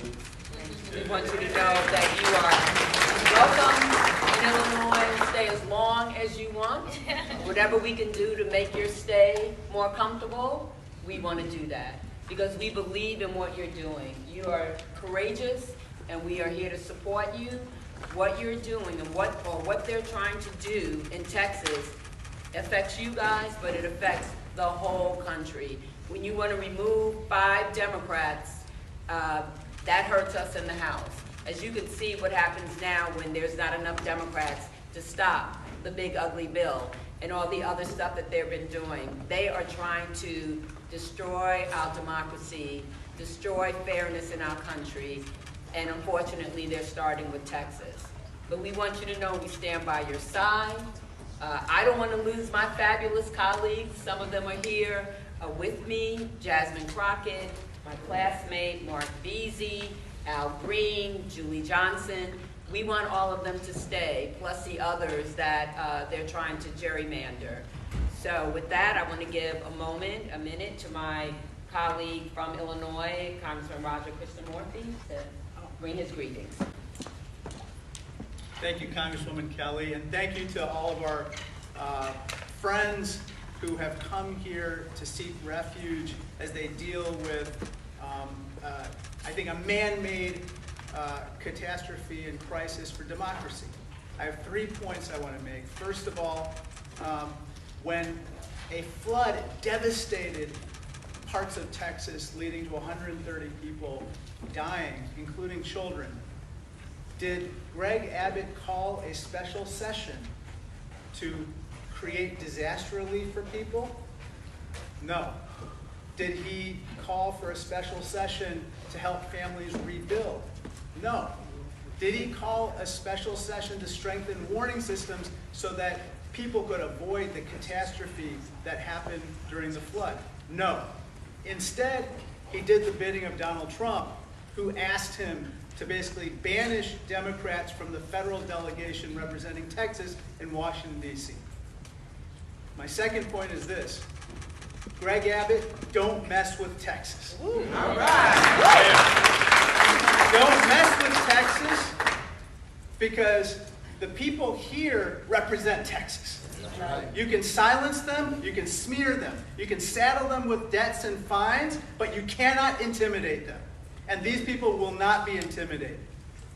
colleagues. We want you to know that you are welcome in Illinois. Stay as long as you want. Whatever we can do to make your stay more comfortable, we want to do that because we believe in what you're doing. You are courageous, and we are here to support you. What you're doing and what they're trying to do in Texas affects you guys, but it affects the whole country. When you want to remove 5 Democrats, that hurts us in the House. As you can see what happens now when there's not enough Democrats to stop the big ugly bill and all the other stuff that they've been doing. They are trying to destroy our democracy, destroy fairness in our country, and unfortunately they're starting with Texas. But we want you to know we stand by your side. I don't want to lose my fabulous colleagues. Some of them are here with me. Jasmine Crockett, my classmate, Mark Beasy, Al Green, Julie Johnson. We want all of them to stay, plus the others that they're trying to gerrymander. So with that, I want to give a minute to my colleague from Illinois, Congressman Roger Krishnamurthy, to bring his greetings. Thank you, Congresswoman Kelly, and thank you to all of our friends who have come here to seek refuge as they deal with, I think, a man-made catastrophe and crisis for democracy. I have 3 points I want to make. First of all, when a flood devastated parts of Texas, leading to 130 people dying, including children, did Greg Abbott call a special session to create disaster relief for people? No. Did he call for a special session to help families rebuild? No. Did he call a special session to strengthen warning systems so that people could avoid the catastrophe that happened during the flood? No. Instead, he did the bidding of Donald Trump, who asked him to basically banish Democrats from the federal delegation representing Texas in Washington, D.C. My second point is this. Greg Abbott, don't mess with Texas. All right. Don't mess with Texas because the people here represent Texas. You can silence them, you can smear them, you can saddle them with debts and fines, but you cannot intimidate them. And these people will not be intimidated.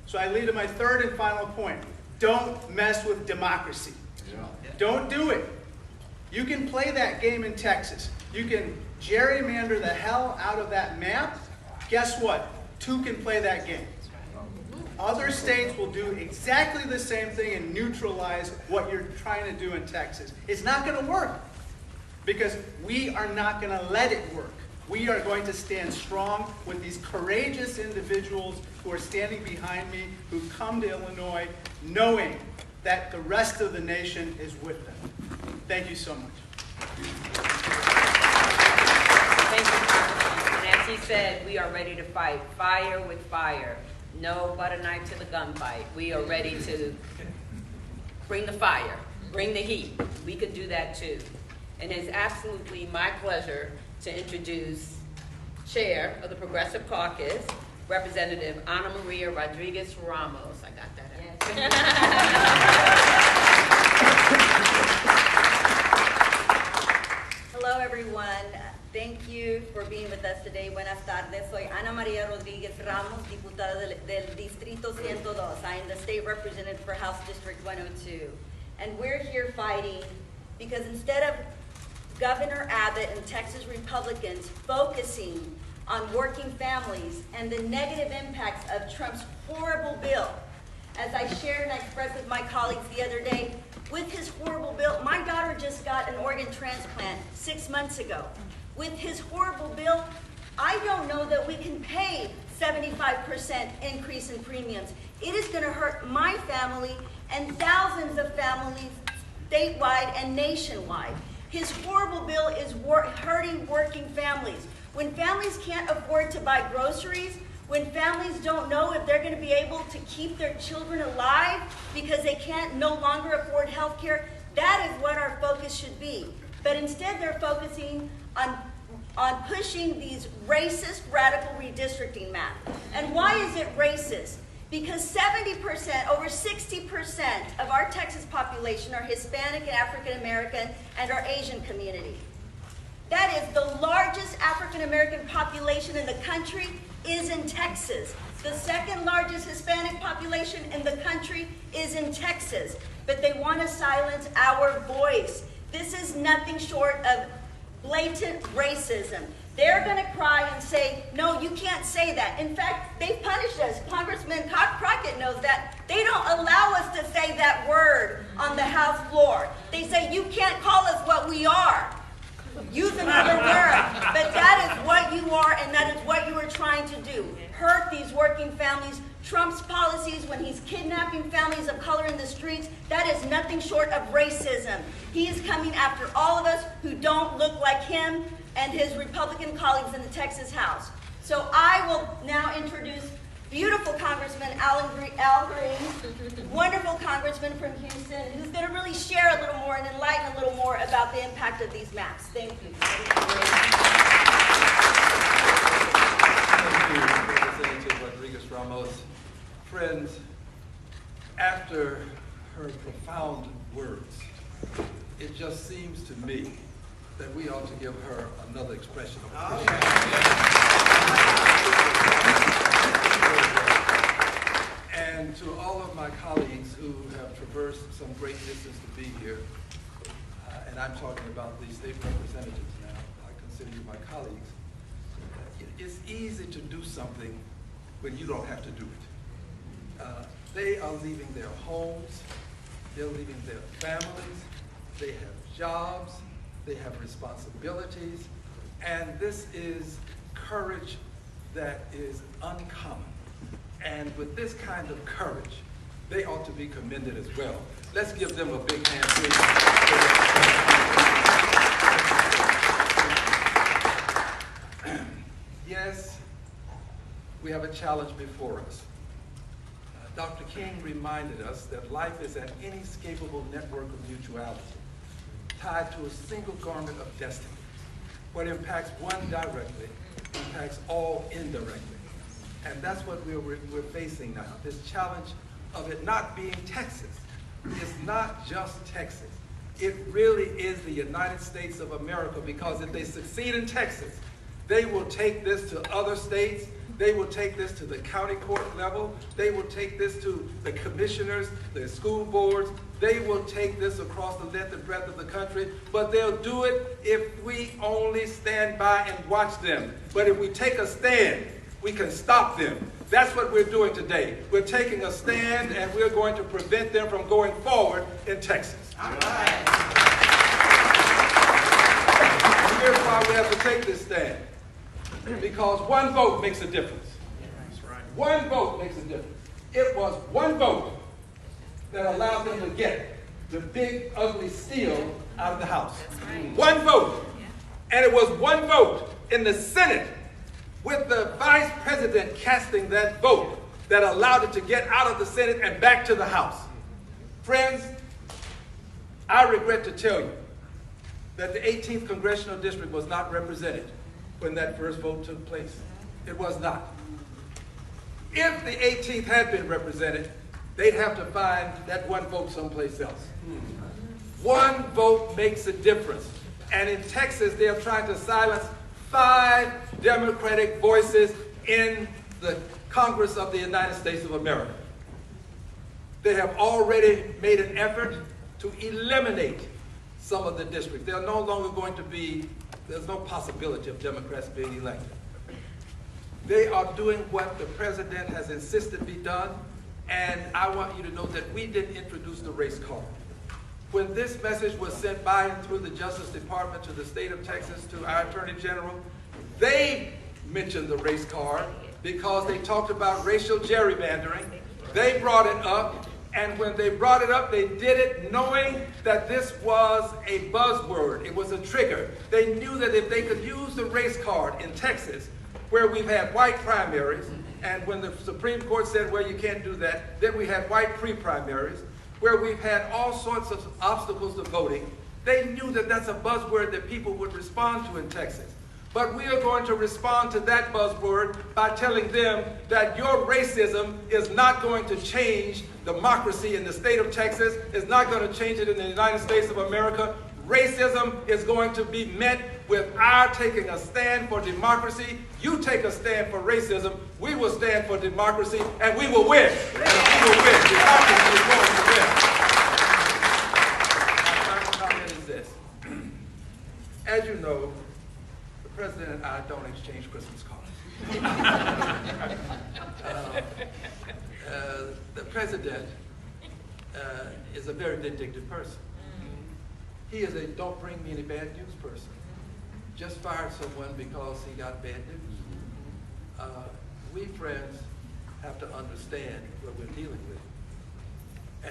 So I lead to my third and final point. Don't mess with democracy. Don't do it. You can play that game in Texas. You can gerrymander the hell out of that map. Guess what? 2 can play that game. Other states will do exactly the same thing and neutralize what you're trying to do in Texas. It's not going to work because we are not going to let it work. We are going to stand strong with these courageous individuals who are standing behind me, who come to Illinois knowing that the rest of the nation is with them. Thank you so much. Thank you, Congressman. And as he said, we are ready to fight fire with fire. No butter knife to the gunfight. We are ready to bring the fire, bring the heat. We could do that too. And it's absolutely my pleasure to introduce Chair of the Progressive Caucus, Representative Ana Maria Rodriguez Ramos. I got that out. Hello, everyone. Thank you for being with us today. Buenas tardes. Soy Ana Maria Rodriguez Ramos, diputada del Distrito 102. I am the state representative for House District 102. And we're here fighting because instead of Governor Abbott and Texas Republicans focusing on working families and the negative impacts of Trump's horrible bill, as I shared and I expressed with my colleagues the other day, with his horrible bill, my daughter just got an organ transplant 6 months ago. With his horrible bill, I don't know that we can pay 75% increase in premiums. It is going to hurt my family and thousands of families statewide and nationwide. His horrible bill is hurting working families. When families can't afford to buy groceries, when families don't know if they're going to be able to keep their children alive because they can't no longer afford health care, that is what our focus should be. But instead they're focusing on on pushing these racist, radical redistricting maps. And why is it racist? Because 70%, over 60% of our Texas population are Hispanic and African American and our Asian community. That is the largest African American population in the country is in Texas. The second largest Hispanic population in the country is in Texas. But they want to silence our voice. This is nothing short of blatant racism. They're going to cry and say, no, you can't say that. In fact, they've punished us. Congressman Crockett knows that. They don't allow us to say that word on the House floor. They say, you can't call us what we are. Use another word. But that is what you are, and that is what you are trying to do. Hurt these working families. Trump's policies when he's kidnapping families of color in the streets, that is nothing short of racism. He is coming after all of us who don't look like him and his Republican colleagues in the Texas House. So I will now introduce beautiful Congressman Al Green, wonderful congressman from Houston, who's going to really share a little more and enlighten a little more about the impact of these maps. Thank you. Thank you, Representative Rodriguez-Ramos. Friends, after her profound words, it just seems to me that we ought to give her another expression of appreciation. And to all of my colleagues who have traversed some great distance to be here, and I'm talking about the state representatives now, I consider you my colleagues, it's easy to do something when you don't have to do it. They are leaving their homes, they're leaving their families, they have jobs, they have responsibilities, and this is courage that is uncommon. And with this kind of courage, they ought to be commended as well. Let's give them a big hand, please. Yes, we have a challenge before us. Dr. King reminded us that life is an inescapable network of mutuality, tied to a single garment of destiny. What impacts one directly impacts all indirectly. And that's what we're facing now, this challenge of it not being Texas. It's not just Texas. It really is the United States of America, because if they succeed in Texas, they will take this to other states. They will take this to the county court level. They will take this to the commissioners, the school boards. They will take this across the length and breadth of the country, but they'll do it if we only stand by and watch them. But if we take a stand, we can stop them. That's what we're doing today. We're taking a stand, and we're going to prevent them from going forward in Texas. All right. Here's why we have to take this stand. Because one vote makes a difference. That's right. One vote makes a difference. It was one vote that allowed them to get the big, ugly steal out of the House. Right. One vote. And it was one vote in the Senate, with the vice president casting that vote, that allowed it to get out of the Senate and back to the House. Friends, I regret to tell you that the 18th Congressional District was not represented when that first vote took place. It was not. If the 18th had been represented, they'd have to find that one vote someplace else. One vote makes a difference. And in Texas, they're trying to silence 5 Democratic voices in the Congress of the United States of America. They have already made an effort to eliminate some of the districts. They're no longer going to be, there's no possibility of Democrats being elected. They are doing what the president has insisted be done, and I want you to know that we didn't introduce the race card. When this message was sent by and through the Justice Department to the state of Texas, to our Attorney General, they mentioned the race card because they talked about racial gerrymandering. They brought it up, and when they brought it up, they did it knowing that this was a buzzword. It was a trigger. They knew that if they could use the race card in Texas, where we've had white primaries, and when the Supreme Court said, well, you can't do that, then we had white pre-primaries, where we've had all sorts of obstacles to voting. They knew that that's a buzzword that people would respond to in Texas. But we are going to respond to that buzzword by telling them that your racism is not going to change democracy in the state of Texas. It's not going to change it in the United States of America. Racism is going to be met with our taking a stand for democracy. You take a stand for racism. We will stand for democracy, and we will win. And we will win. Democracy is going to win. My final comment is this. As you know, the President and I don't exchange Christmas cards. The President is a very vindictive person. He is a don't bring me any bad news person. Just fired someone because he got bad news. We friends have to understand what we're dealing with.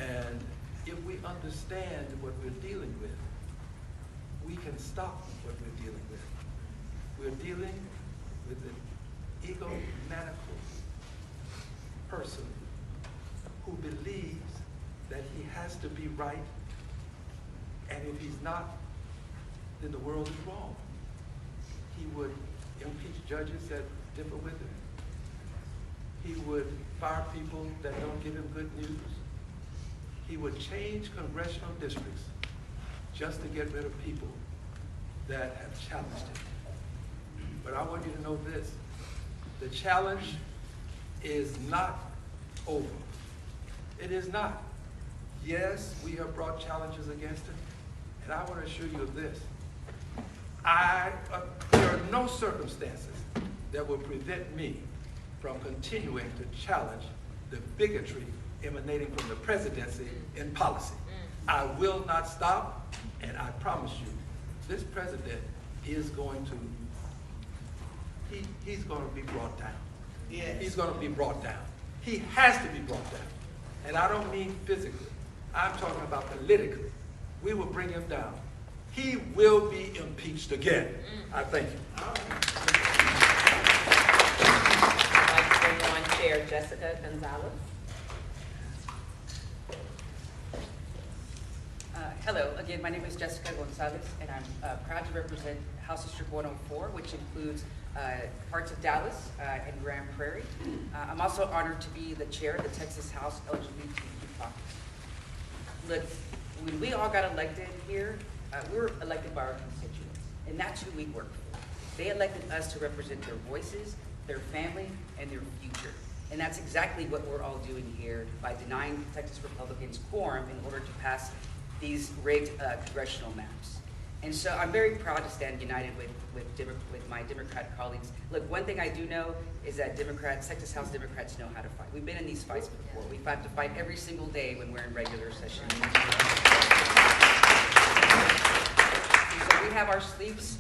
And if we understand what we're dealing with, we can stop what we're dealing with. We're dealing with an egomaniacal person who believes that he has to be right, and if he's not, then the world is wrong. He would impeach judges that differ with him. He would fire people that don't give him good news. He would change congressional districts just to get rid of people that have challenged him. But I want you to know this. The challenge is not over. It is not. Yes, we have brought challenges against him, and I want to assure you of this. There are no circumstances that will prevent me from continuing to challenge the bigotry emanating from the presidency in policy. I will not stop, and I promise you, this president is going to, he's going to be brought down. Yes. He's going to be brought down. He has to be brought down. And I don't mean physically. I'm talking about politically. We will bring him down. He will be impeached again. I thank you. I'd like to bring on Chair Jessica Gonzalez. Hello, again, my name is Jessica Gonzalez, and I'm proud to represent House District 104, which includes parts of Dallas and Grand Prairie. I'm also honored to be the chair of the Texas House LGBTQ caucus. Look, when we all got elected here, we were elected by our constituents, and that's who we work for. They elected us to represent their voices, their family, and their future. And that's exactly what we're all doing here by denying Texas Republicans quorum in order to pass these rigged congressional maps. And so I'm very proud to stand united with my Democrat colleagues. Look, one thing I do know is that Texas House Democrats know how to fight. We've been in these fights before. We've had to fight every single day when we're in regular session. So we have our sleeves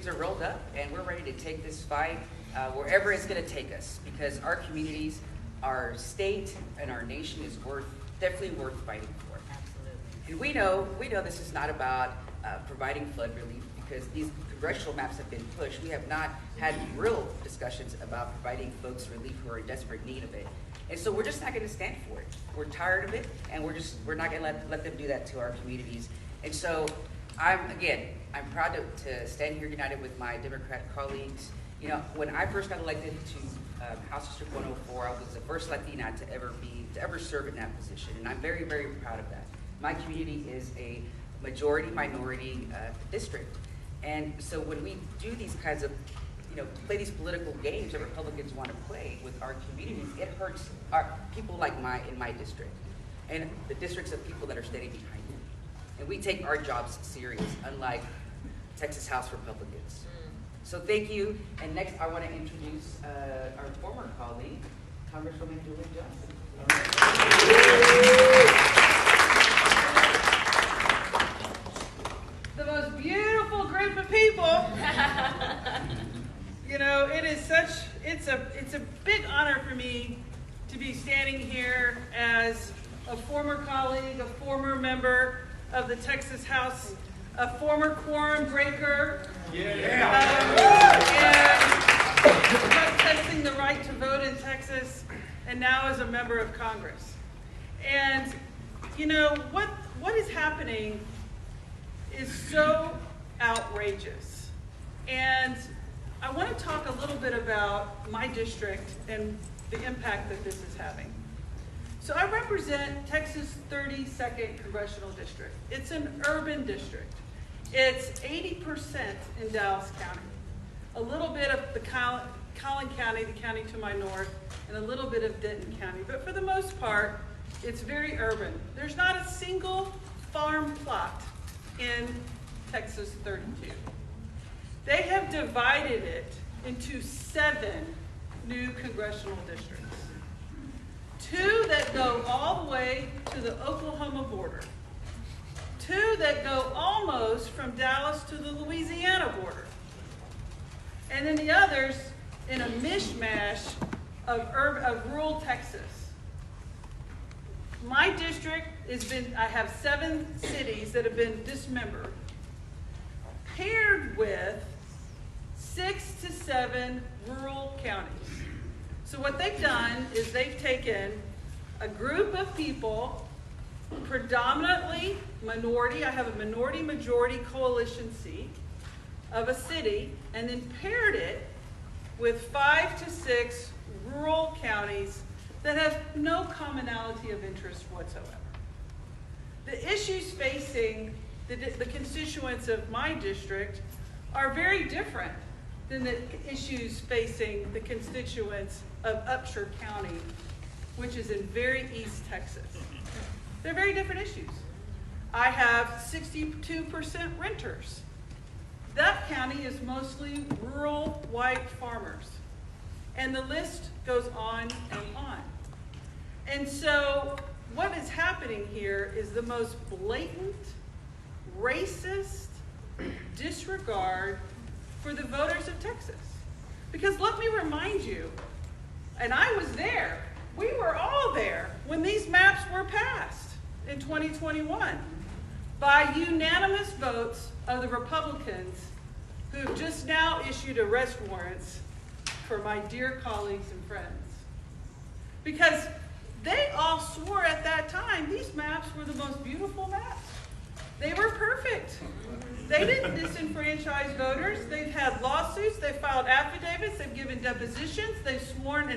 are rolled up, and we're ready to take this fight wherever it's gonna take us, because our communities, our state, and our nation is definitely worth fighting for. And we know this is not about providing flood relief, because these congressional maps have been pushed. We have not had real discussions about providing folks relief who are in desperate need of it. And so we're just not going to stand for it. We're tired of it, and we're not going to let them do that to our communities. And so I'm proud to stand here united with my Democrat colleagues. You know, when I first got elected to House District 104, I was the first Latina to ever serve in that position, and I'm very, very proud of that. My community is a majority-minority district. And so when we do these kinds of, play these political games that Republicans want to play with our communities, it hurts people like in my district and the districts of people that are standing behind me. And we take our jobs serious, unlike Texas House Republicans. So thank you. And next I want to introduce our former colleague, Congresswoman Julie Johnson. The most beautiful group of people. It's a big honor for me to be standing here as a former colleague, a former member of the Texas House, a former quorum breaker, and protesting the right to vote in Texas, and now as a member of Congress. And what is happening is so outrageous. And I want to talk a little bit about my district and the impact that this is having. So I represent Texas 32nd Congressional District. It's an urban district. It's 80% in Dallas County. A little bit of the Collin County, the county to my north, and a little bit of Denton County. But for the most part, it's very urban. There's not a single farm plot in Texas 32. They have divided it into 7 new congressional districts. 2 that go all the way to the Oklahoma border. 2 that go almost from Dallas to the Louisiana border. And then the others in a mishmash of rural Texas. My district I have 7 cities that have been dismembered, paired with 6 to 7 rural counties. So what they've done is they've taken a group of people, predominantly minority, I have a minority-majority coalition seat of a city, and then paired it with 5 to 6 rural counties that have no commonality of interest whatsoever. The issues facing the constituents of my district are very different than the issues facing the constituents of Upshur County, which is in very East Texas. They're very different issues. I have 62% renters. That county is mostly rural white farmers. And the list goes on and on. And so what is happening here is the most blatant, racist disregard for the voters of Texas. Because let me remind you, and I was there, we were all there when these maps were passed in 2021 by unanimous votes of the Republicans who've just now issued arrest warrants for my dear colleagues and friends. Because they all swore at that time these maps were the most beautiful maps. They were perfect. They didn't disenfranchise voters. They've had lawsuits, they've filed affidavits, they've given depositions, they've sworn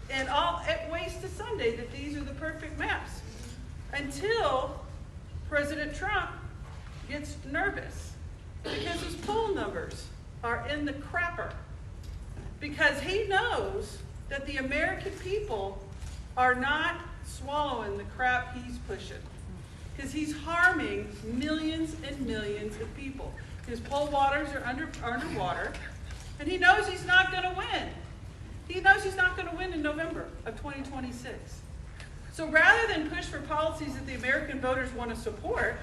and all it ways to Sunday that these are the perfect maps. Until President Trump gets nervous because his poll numbers are in the crapper. Because he knows that the American people are not swallowing the crap he's pushing. Because he's harming millions and millions of people. His poll waters are underwater, and he knows he's not going to win. He knows he's not going to win in November of 2026. So rather than push for policies that the American voters want to support,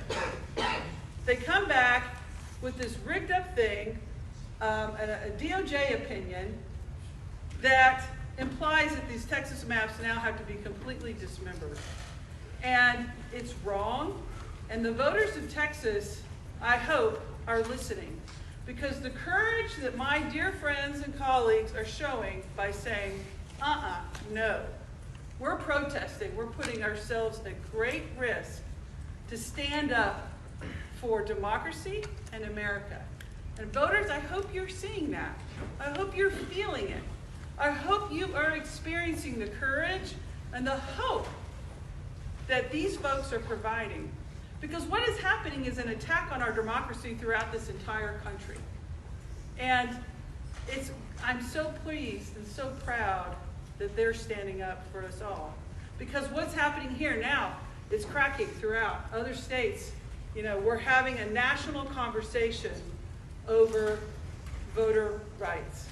they come back with this rigged up thing, a DOJ opinion that implies that these Texas maps now have to be completely dismembered. And it's wrong, and the voters of Texas, I hope, are listening. Because the courage that my dear friends and colleagues are showing by saying, no, we're protesting, we're putting ourselves at great risk to stand up for democracy and America. And voters, I hope you're seeing that. I hope you're feeling it. I hope you are experiencing the courage and the hope that these folks are providing. Because what is happening is an attack on our democracy throughout this entire country. And I'm so pleased and so proud that they're standing up for us all. Because what's happening here now is cracking throughout other states. You know, we're having a national conversation over voter rights.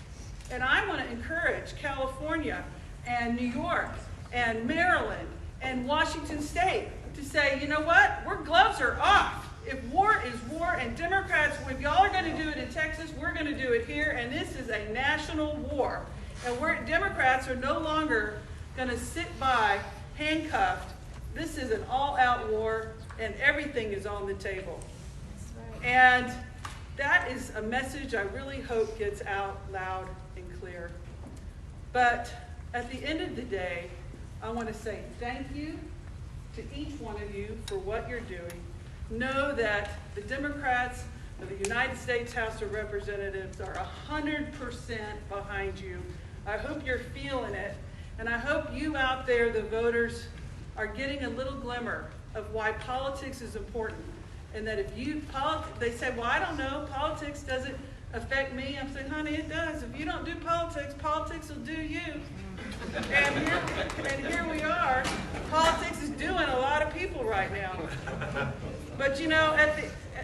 And I want to encourage California and New York and Maryland and Washington State to say, you know what, gloves are off. If war is war, and Democrats, if y'all are going to do it in Texas, we're going to do it here, and this is a national war. And Democrats are no longer going to sit by handcuffed. This is an all-out war, and everything is on the table. And that is a message I really hope gets out loud and clear. But at the end of the day, I want to say thank you to each one of you for what you're doing. Know that the Democrats, of the United States House of Representatives are 100% behind you. I hope you're feeling it, and I hope you out there, the voters, are getting a little glimmer of why politics is important. And that if you, they say, well, I don't know, politics doesn't affect me. I'm saying, honey, it does. If you don't do politics, politics will do you. And here we are. Politics is doing a lot of people right now. But you know,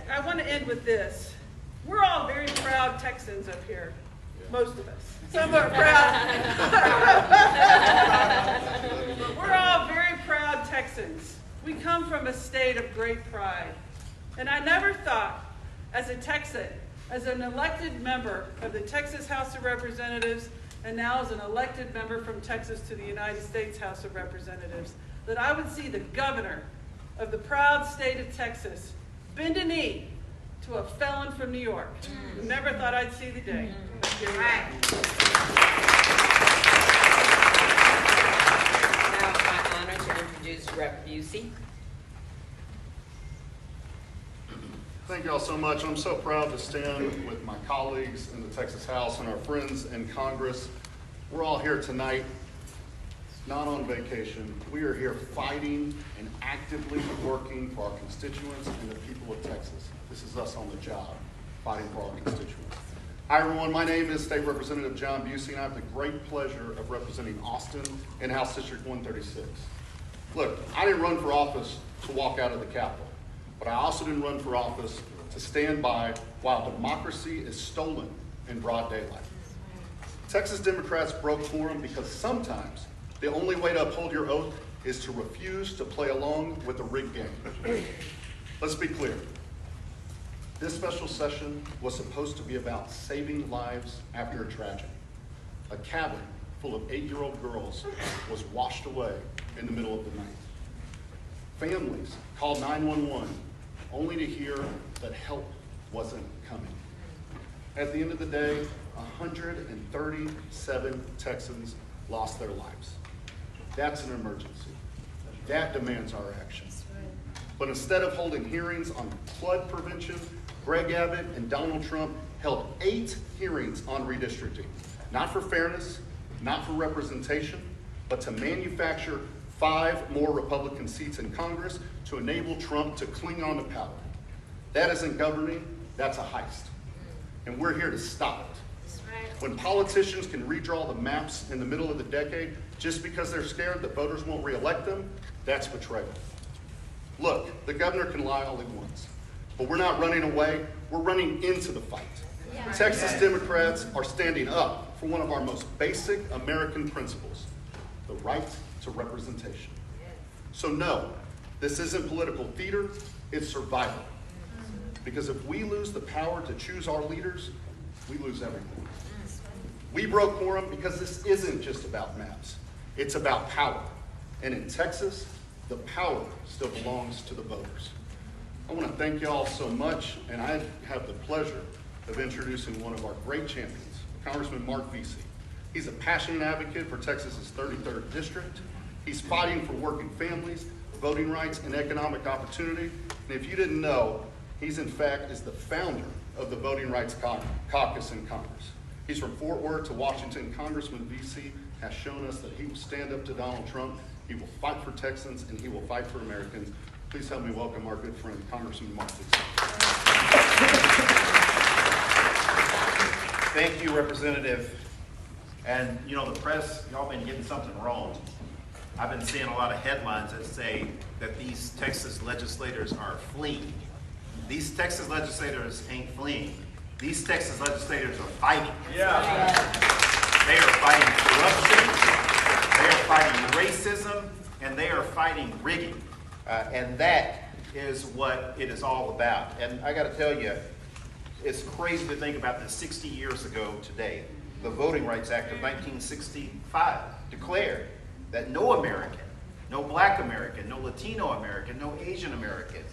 I want to end with this. We're all very proud Texans up here. Most of us. Some are proud. But we're all very proud Texans. We come from a state of great pride. And I never thought, as a Texan, as an elected member of the Texas House of Representatives, and now as an elected member from Texas to the United States House of Representatives, that I would see the governor of the proud state of Texas bend a knee to a felon from New York. Never thought I'd see the day. Now it's my honor to introduce Rep. Busey. Thank you all so much. I'm so proud to stand with my colleagues in the Texas House and our friends in Congress. We're all here tonight, not on vacation. We are here fighting and actively working for our constituents and the people of Texas. This is us on the job, fighting for our constituents. Hi everyone, my name is State Representative John Busey, and I have the great pleasure of representing Austin in House District 136. Look, I didn't run for office to walk out of the Capitol. But I also didn't run for office to stand by while democracy is stolen in broad daylight. Texas Democrats broke quorum because sometimes the only way to uphold your oath is to refuse to play along with the rigged game. Let's be clear. This special session was supposed to be about saving lives after a tragedy. A cabin full of 8-year-old girls was washed away in the middle of the night. Families called 911 only to hear that help wasn't coming. At the end of the day, 137 Texans lost their lives. That's an emergency. That demands our action. But instead of holding hearings on flood prevention, Greg Abbott and Donald Trump held 8 hearings on redistricting. Not for fairness, not for representation, but to manufacture 5 more Republican seats in Congress to enable Trump to cling on to power. That isn't governing, that's a heist. And we're here to stop it. When politicians can redraw the maps in the middle of the decade just because they're scared that voters won't reelect them, that's betrayal. Look, the governor can lie all he wants, but we're not running away, we're running into the fight. Texas Democrats are standing up for one of our most basic American principles, the right to representation. So no, this isn't political theater, it's survival. Because if we lose the power to choose our leaders, we lose everything. We broke quorum because this isn't just about maps, it's about power. And in Texas, the power still belongs to the voters. I want to thank you all so much, and I have the pleasure of introducing one of our great champions, Congressman Mark Vesey. He's a passionate advocate for Texas's 33rd district. He's fighting for working families, voting rights, and economic opportunity. And if you didn't know, he's in fact is the founder of the Voting Rights Caucus in Congress. He's from Fort Worth to Washington. Congressman Vesey has shown us that he will stand up to Donald Trump, he will fight for Texans, and he will fight for Americans. Please help me welcome our good friend, Congressman Mark Vesey. Thank you, Representative. And you know, the press, y'all been getting something wrong. I've been seeing a lot of headlines that say that these Texas legislators are fleeing. These Texas legislators ain't fleeing. These Texas legislators are fighting. Yeah. They are fighting corruption, they are fighting racism, and they are fighting rigging. And that is what it is all about. And I gotta tell you, it's crazy to think about that 60 years ago today, the Voting Rights Act of 1965 declared that no American, no Black American, no Latino American, no Asian American,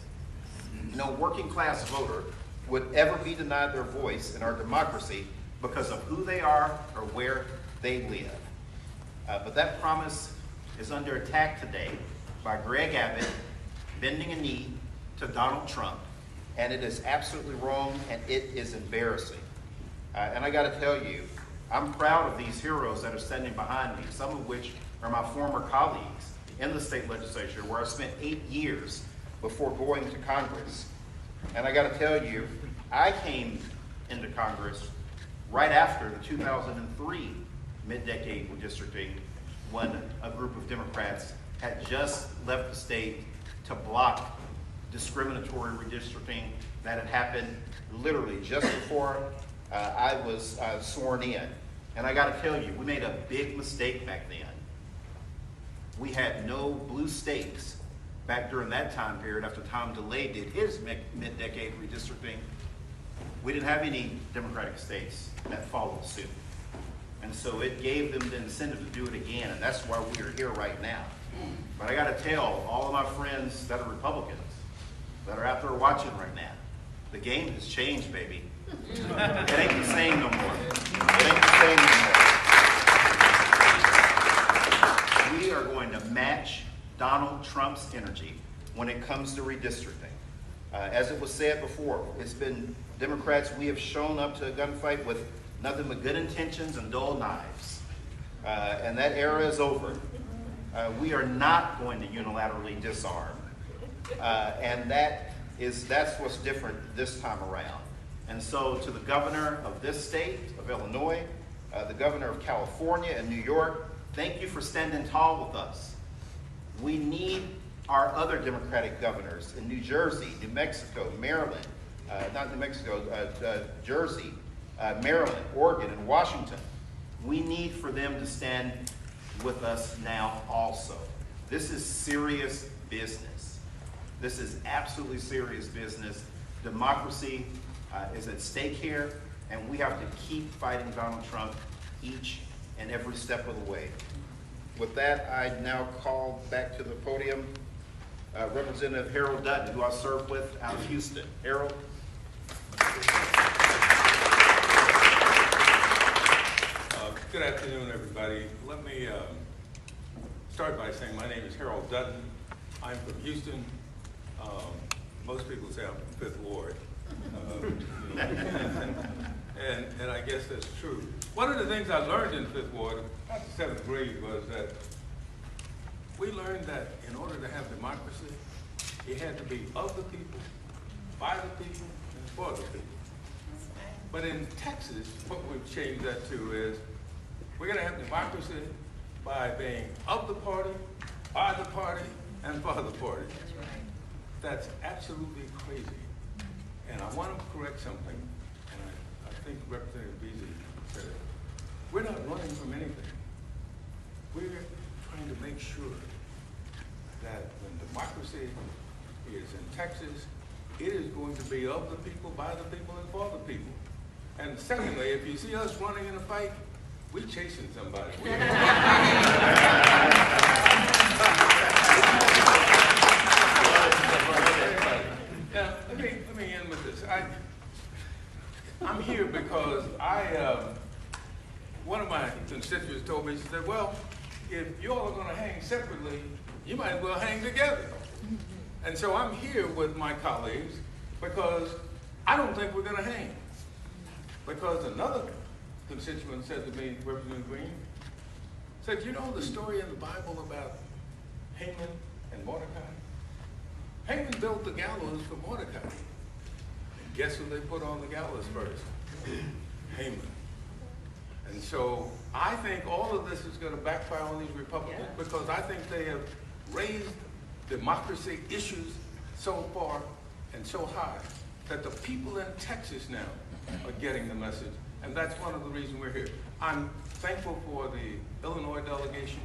no working class voter would ever be denied their voice in our democracy because of who they are or where they live. But that promise is under attack today by Greg Abbott bending a knee to Donald Trump And it is absolutely wrong, and it is embarrassing. And I gotta tell you, I'm proud of these heroes that are standing behind me, some of which are my former colleagues in the state legislature, where I spent 8 years before going to Congress. And I gotta tell you, I came into Congress right after the 2003 mid-decade redistricting, when a group of Democrats had just left the state to block discriminatory redistricting that had happened literally just before I was sworn in. And I gotta tell you, we made a big mistake back then. We had no blue states back during that time period after Tom DeLay did his mid-decade redistricting. We didn't have any Democratic states that followed suit. And so it gave them the incentive to do it again, and that's why we are here right now. But I gotta tell all of my friends that are Republicans, that are out there watching right now, the game has changed, baby. It ain't the same no more. It ain't the same no more. We are going to match Donald Trump's energy when it comes to redistricting. As it was said before, it's been Democrats, we have shown up to a gunfight with nothing but good intentions and dull knives. And that era is over. We are not going to unilaterally disarm. And that's what's different this time around. And so to the governor of this state, of Illinois, the governor of California and New York, thank you for standing tall with us. We need our other Democratic governors in New Jersey, New Mexico, Maryland, not New Mexico, Jersey, Maryland, Oregon, and Washington. We need for them to stand with us now also. This is serious business. This is absolutely serious business. Democracy is at stake here, and we have to keep fighting Donald Trump each and every step of the way. With that, I now call back to the podium Representative Harold Dutton, who I serve with out of Houston. Harold. Good afternoon, everybody. Let me start by saying my name is Harold Dutton. I'm from Houston. Most people say I'm from 5th Ward. And I guess that's true. One of the things I learned in 5th Ward, after 7th grade, was that we learned that in order to have democracy, it had to be of the people, by the people, and for the people. But in Texas, what we've changed that to is we're going to have democracy by being of the party, by the party, and for the party. That's absolutely crazy. And I want to correct something, and I think Representative Beasley said it. We're not running from anything. We're trying to make sure that when democracy is in Texas, it is going to be of the people, by the people, and for the people. And secondly, if you see us running in a fight, we're chasing somebody. Now, let me end with this. I'm here because one of my constituents told me, she said, well, if you all are going to hang separately, you might as well hang together. And so I'm here with my colleagues because I don't think we're going to hang. Because another constituent said to me, Representative Green, said, you know the story in the Bible about Haman and Mordecai? Haman built the gallows for Mordecai. And guess who they put on the gallows first? Haman. And so I think all of this is going to backfire on these Republicans because I think they have raised democracy issues so far and so high that the people in Texas now are getting the message. And that's one of the reasons we're here. I'm thankful for the Illinois delegation.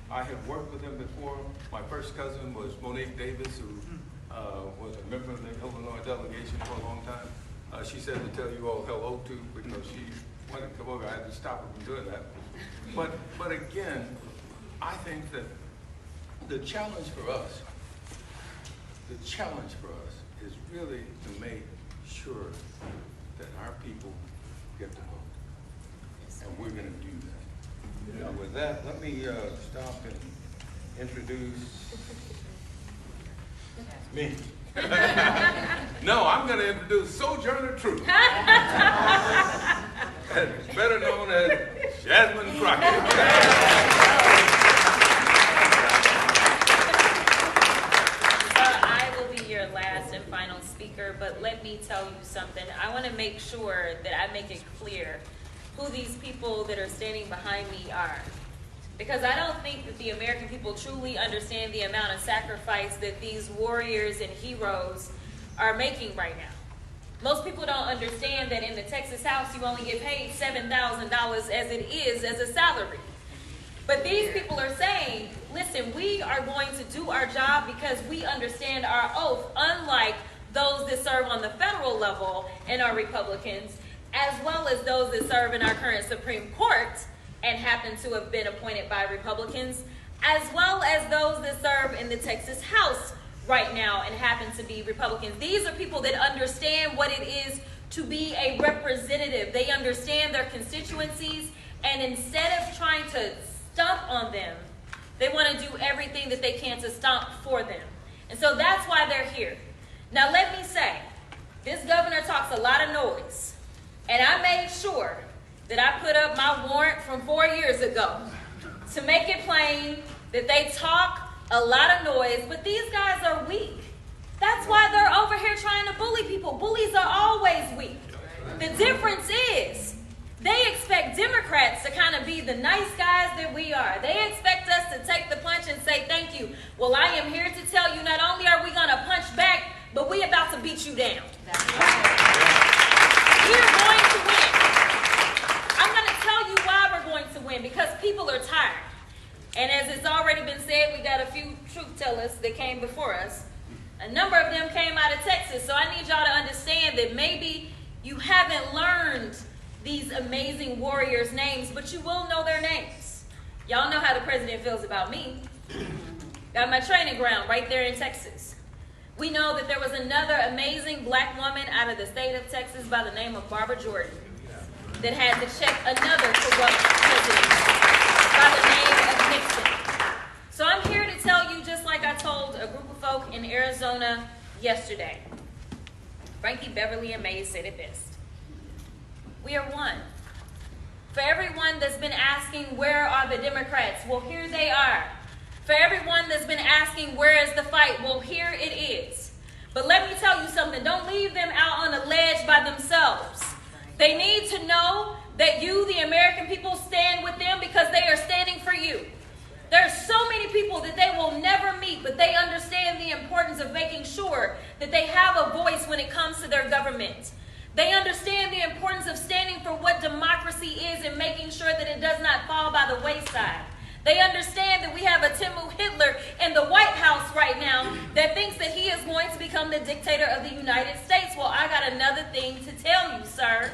I have worked with them before. My first cousin was Monique Davis, who was a member of the Illinois delegation for a long time. She said to tell you all hello to because she wanted to come over. I had to stop her from doing that. But again, I think that the challenge for us is really to make sure that our people get to vote. And we're going to do that. Now, with that, let me stop and introduce me. No, I'm going to introduce Sojourner Truth, better known as Jasmine Crockett. I will be your last and final speaker, but let me tell you something. I want to make sure that I make it clear who these people that are standing behind me are. Because I don't think that the American people truly understand the amount of sacrifice that these warriors and heroes are making right now. Most people don't understand that in the Texas House, you only get paid $7,000 as it is as a salary. But these people are saying, listen, we are going to do our job because we understand our oath, unlike those that serve on the federal level and are Republicans, as well as those that serve in our current Supreme Court and happen to have been appointed by Republicans, as well as those that serve in the Texas House right now and happen to be Republicans. These are people that understand what it is to be a representative. They understand their constituencies, and instead of trying to stomp on them, they want to do everything that they can to stomp for them. And so that's why they're here. Now let me say, this governor talks a lot of noise, and I made sure that I put up my warrant from 4 years ago to make it plain that they talk a lot of noise, but these guys are weak. That's why they're over here trying to bully people. Bullies are always weak. The difference is they expect Democrats to kind of be the nice guys that we are. They expect us to take the punch and say thank you. Well, I am here to tell you, not only are we going to punch back, but we about to beat you down. We're going to win. I'm going to tell you why we're going to win, because people are tired. And as it's already been said, we got a few truth tellers that came before us. A number of them came out of Texas, so I need y'all to understand that maybe you haven't learned these amazing warriors' names, but you will know their names. Y'all know how the president feels about me. Got my training ground right there in Texas. We know that there was another amazing black woman out of the state of Texas by the name of Barbara Jordan that had to check another corrupt president by the name of Nixon. So I'm here to tell you, just like I told a group of folk in Arizona yesterday. Frankie Beverly and Mays said it best. We are one. For everyone that's been asking, where are the Democrats? Well, here they are. For everyone that's been asking, where is the fight? Well, here it is. But let me tell you something. Don't leave them out on a ledge by themselves. They need to know that you, the American people, stand with them because they are standing for you. There are so many people that they will never meet, but they understand the importance of making sure that they have a voice when it comes to their government. They understand the importance of standing for what democracy is and making sure that it does not fall by the wayside. They understand that we have a Timmu Hitler in the White House right now that thinks that he is going to become the dictator of the United States. Well, I got another thing to tell you, sir.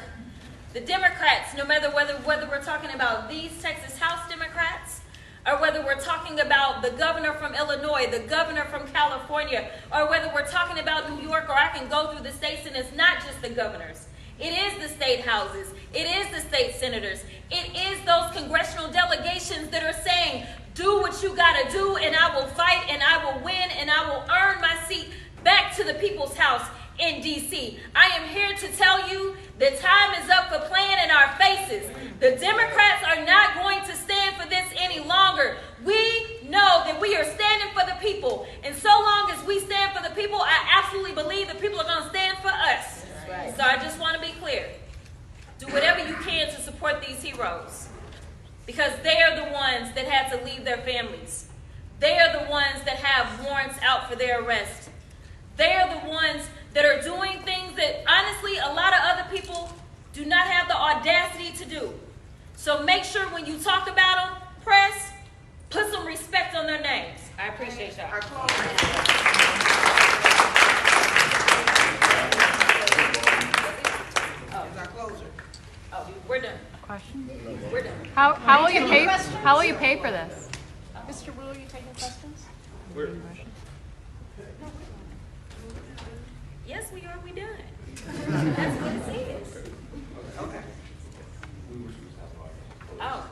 The Democrats, no matter whether we're talking about these Texas House Democrats, or whether we're talking about the governor from Illinois, the governor from California, or whether we're talking about New York, or I can go through the states, and it's not just the governors. It is the state houses. It is the state senators. It is those congressional delegations that are saying, do what you got to do, and I will fight, and I will win, and I will earn my seat back to the people's house in D.C. I am here to tell you the time is up for playing in our faces. The Democrats are not going to stand for this any longer. We know that we are standing for the people. And so long as we stand for the people, I absolutely believe the people are going to stand for us. Right. So I just want to be clear. Do whatever you can to support these heroes, because they are the ones that had to leave their families. They are the ones that have warrants out for their arrest. They are the ones that are doing things that, honestly, a lot of other people do not have the audacity to do. So make sure when you talk about them, press, put some respect on their names. I appreciate y'all. Oh, we're done. Question? We're done. How will you pay? How will you pay for this? Mr. Wu, are you taking questions? Yes, we are. We done. That's what it is. Okay. Oh.